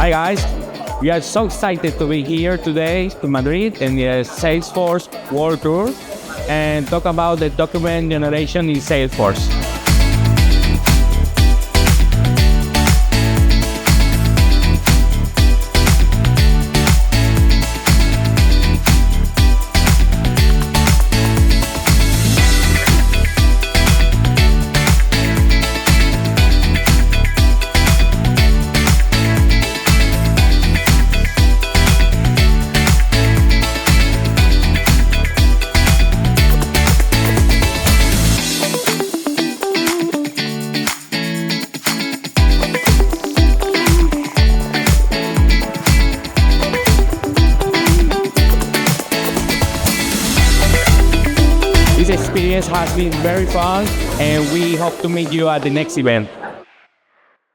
Hi guys, we are so excited to be here today in Madrid in the Salesforce World Tour and talk about the document generation in Salesforce. This experience has been very fun and we hope to meet you at the next event.